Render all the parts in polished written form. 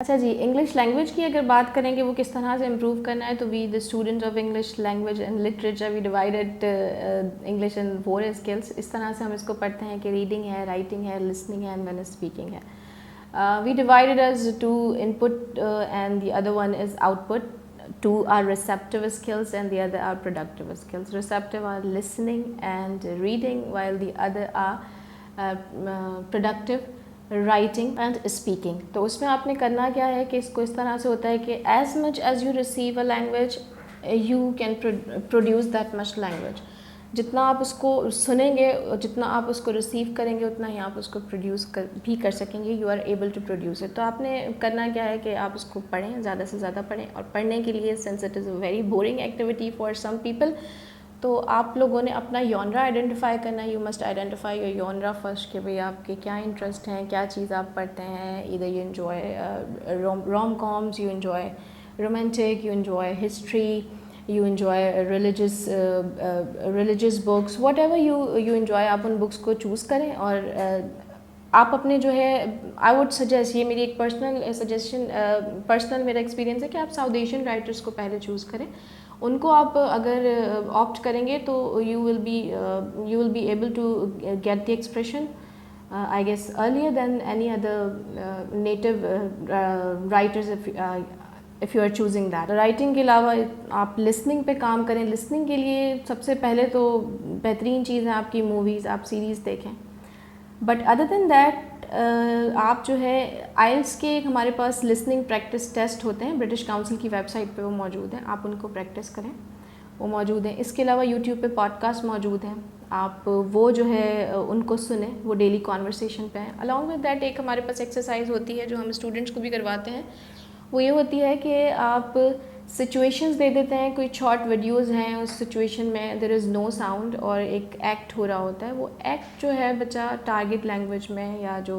अच्छा जी, English language की अगर बात करेंगे वो किस तरह से इम्प्रूव करना है, तो we the students of English language and literature we divided English in 4 skills. इस तरह से हम इसको पढ़ते हैं कि रीडिंग है, राइटिंग है, लिसनिंग है एंड देन स्पीकिंग है। We divided as two input and the other one is output. Two are receptive skills and the other are productive skills. Receptive are listening and reading, while the other are productive, writing and speaking. तो उसमें आपने करना क्या है कि इसको इस तरह से होता है कि as much as you receive a language you can produce that much language. जितना आप उसको सुनेंगे, जितना आप उसको रिसीव करेंगे, उतना ही आप उसको प्रोड्यूस भी कर सकेंगे. You are able to produce it. तो आपने करना क्या है कि आप उसको पढ़ें, ज़्यादा से ज़्यादा पढ़ें. और पढ़ने के लिए, since it is a very boring activity for some people, तो आप लोगों ने अपना योनरा आइडेंटिफाई करना है. You must identify your genre first कि भाई आपके क्या इंटरेस्ट हैं, क्या चीज़ आप पढ़ते हैं. इधर you enjoy rom coms, you enjoy romantic, you enjoy history, you enjoy religious books, whatever you enjoy. आप उन बुक्स को चूज़ करें और आप अपने जो है, आई वुड सजेस्ट, ये मेरी एक पर्सनल सजेशन, पर्सनल मेरा एक्सपीरियंस है कि आप साउथ एशियन राइटर्स को पहले चूज़ करें. उनको आप अगर ऑप्ट करेंगे तो you will be able to get the expression I guess earlier than any other native writers if you are choosing that. Writing के अलावा आप लिसनिंग पे काम करें. लिसनिंग के लिए सबसे पहले तो बेहतरीन चीज़ है आपकी मूवीज़, आप सीरीज़ देखें. बट अदर देन दैट आप जो है आइल्स के एक हमारे पास लिसनिंग प्रैक्टिस टेस्ट होते हैं, ब्रिटिश काउंसिल की वेबसाइट पे वो मौजूद हैं. आप उनको प्रैक्टिस करें, वो मौजूद हैं. इसके अलावा यूट्यूब पे पॉडकास्ट मौजूद हैं, आप वो जो है उनको सुने, वो डेली कॉन्वर्सेशन पे हैं. अलॉन्ग विद दैट एक हमारे पास एक्सरसाइज होती है जो हम स्टूडेंट्स को भी करवाते हैं. वो ये होती है कि आप सिचुएशंस दे देते हैं. कोई शॉर्ट वीडियोस हैं, उस सिचुएशन में देयर इज़ नो साउंड और एक एक्ट हो रहा होता है. वो एक्ट जो है बच्चा टारगेट लैंग्वेज में, या जो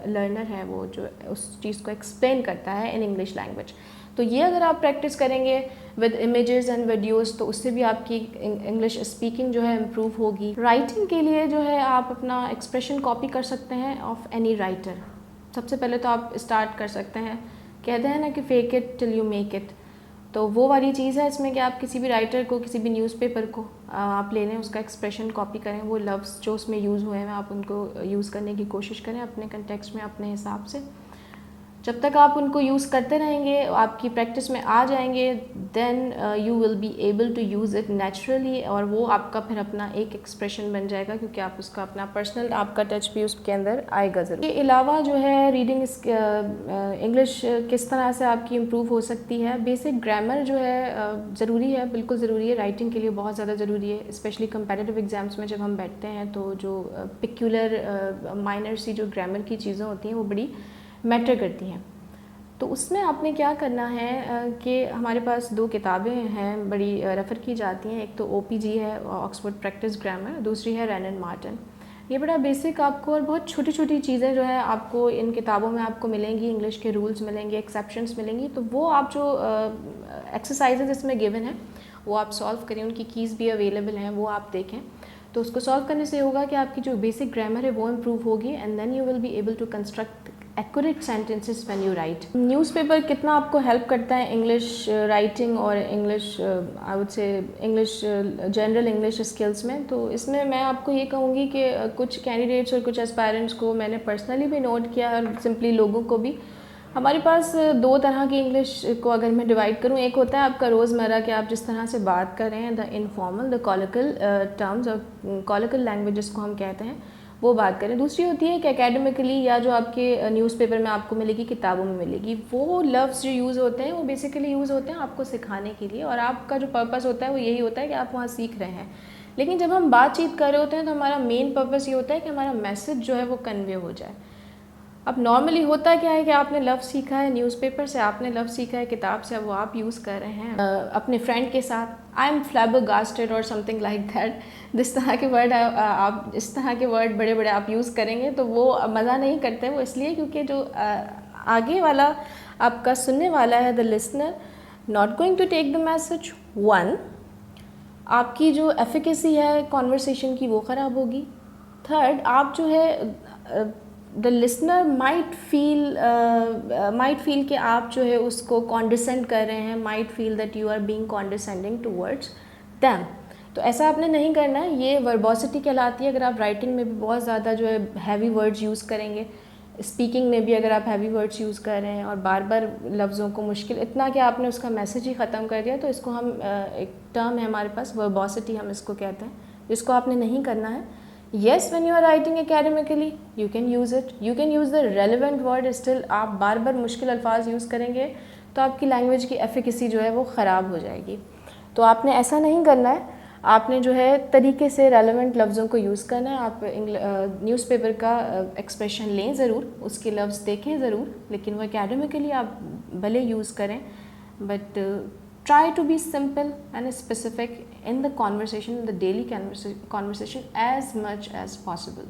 लर्नर है वो जो उस चीज़ को एक्सप्लेन करता है इन इंग्लिश लैंग्वेज. तो ये अगर आप प्रैक्टिस करेंगे विद इमेजेस एंड वीडियोस, तो उससे भी आपकी इंग्लिश स्पीकिंग जो है इम्प्रूव होगी. राइटिंग के लिए जो है आप अपना एक्सप्रेशन कॉपी कर सकते हैं ऑफ एनी राइटर. सबसे पहले तो आप स्टार्ट कर सकते हैं, कहते हैं ना कि fake it till you make it. तो वो वाली चीज़ है इसमें कि आप किसी भी राइटर को, किसी भी न्यूज़पेपर को आप ले लें, उसका एक्सप्रेशन कॉपी करें. वो लफ्ज़ जो उसमें यूज़ हुए हैं आप उनको यूज़ करने की कोशिश करें अपने कंटेक्स्ट में, अपने हिसाब से. जब तक आप उनको यूज़ करते रहेंगे, आपकी प्रैक्टिस में आ जाएंगे, then you will be able to use it naturally. और वो आपका फिर अपना एक एक्सप्रेशन बन जाएगा, क्योंकि आप उसका अपना पर्सनल आपका टच भी उसके अंदर आएगा ज़रूर. इसके अलावा जो है रीडिंग इंग्लिश किस तरह से आपकी इम्प्रूव हो सकती है. बेसिक ग्रामर जो है ज़रूरी है, बिल्कुल ज़रूरी है. राइटिंग के लिए बहुत ज़्यादा ज़रूरी है, स्पेशली कंपेटिटिव एग्ज़ाम्स में जब हम बैठते हैं तो जो पिक्यूलर माइनर सी जो ग्रामर की चीज़ें होती हैं वो बड़ी मैटर करती हैं. तो उसमें आपने क्या करना है कि हमारे पास 2 किताबें हैं, बड़ी रेफ़र की जाती हैं. एक तो OPG है, ऑक्सफोर्ड प्रैक्टिस ग्रामर, दूसरी है रैन एंड मार्टिन. ये बड़ा बेसिक आपको, और बहुत छोटी छोटी चीज़ें जो है आपको इन किताबों में आपको मिलेंगी. इंग्लिश के रूल्स मिलेंगे, एक्सेप्शंस मिलेंगी. तो वो आप जो एक्सरसाइजेज इसमें गिवन हैं वो आप सॉल्व करें. उनकी कीज़ भी अवेलेबल हैं, वो आप देखें. तो उसको सॉल्व करने से होगा कि आपकी जो बेसिक ग्रामर है वो इम्प्रूव होगी. And then you will be able to construct accurate sentences when you write. Newspaper कितना आपको हेल्प करता है इंग्लिश राइटिंग और English, I would say English general English skills में. तो इसमें मैं आपको ये कहूँगी कि कुछ कैंडिडेट्स और कुछ एस्पायरेंट्स को मैंने पर्सनली भी नोट किया, और सिंपली लोगों को भी. हमारे पास 2 तरह की इंग्लिश को अगर मैं डिवाइड करूँ, एक होता है आपका रोज़मर्रा के आप जिस तरह से बात कर रहे हैं, द इनफॉर्मल, द कॉलिकल टर्म्स और कॉलिकल लैंग्वेज जिसको हम कहते हैं, वो बात करें. दूसरी होती है कि एकेडमिकली, या जो आपके न्यूज़पेपर में आपको मिलेगी, किताबों में मिलेगी, वो लफ्ज़ जो यूज़ होते हैं वो बेसिकली यूज़ होते हैं आपको सिखाने के लिए. और आपका जो पर्पस होता है वो यही होता है कि आप वहाँ सीख रहे हैं. लेकिन जब हम बातचीत कर रहे होते हैं तो हमारा मेन पर्पस ये होता है कि हमारा मैसेज जो है वो कन्वे हो जाए. अब नॉर्मली होता क्या है कि आपने लफ्ज़ सीखा है न्यूज़पेपर से, आपने लफ्ज़ सीखा है किताब से, वो आप यूज़ कर रहे हैं अपने फ्रेंड के साथ. आई एम फ्लैबरगास्टेड और समथिंग लाइक दैट. जिस तरह के वर्ड आप, इस तरह के वर्ड बड़े बड़े आप यूज़ करेंगे तो वो मज़ा नहीं करते. वो इसलिए क्योंकि जो आगे वाला आपका सुनने वाला है, the listener, not going to take the message. 1, आपकी जो एफिकेसी है कॉन्वर्सेशन की वो ख़राब होगी. 3rd, आप जो है द लिसनर माइट फील कि आप जो है उसको कॉन्डिसेंड कर रहे हैं, might feel that you are being condescending towards them. तो ऐसा आपने नहीं करना है, ये वर्बोसिटी कहलाती है। अगर आप राइटिंग में भी बहुत ज़्यादा जो है हैवी वर्ड्स यूज़ करेंगे, स्पीकिंग में भी अगर आप हैवी वर्ड्स यूज़ कर रहे हैं और बार बार लफ्ज़ों को मुश्किल इतना कि आपने उसका मैसेज ही ख़त्म कर दिया, तो इसको हम एक टर्म है हमारे पास वर्बोसिटी, हम इसको कहते हैं, जिसको आपने नहीं करना है। Yes, when you are writing academically you can use it, you can use the relevant word, still आप बार बार मुश्किल अल्फाज यूज़ करेंगे तो आपकी लैंग्वेज की एफिकेसी जो है वो ख़राब हो जाएगी। तो आपने ऐसा नहीं करना है, आपने जो है तरीके से रेलेवेंट लफ्ज़ों को यूज़ करना है। आप न्यूज़पेपर का एक्सप्रेशन लें ज़रूर, उसके लफ्ज़ देखें ज़रूर, लेकिन वो एकेडमिकली आप भले यूज़ करें, but try to be simple and specific in the conversation, in the daily conversation as much as possible.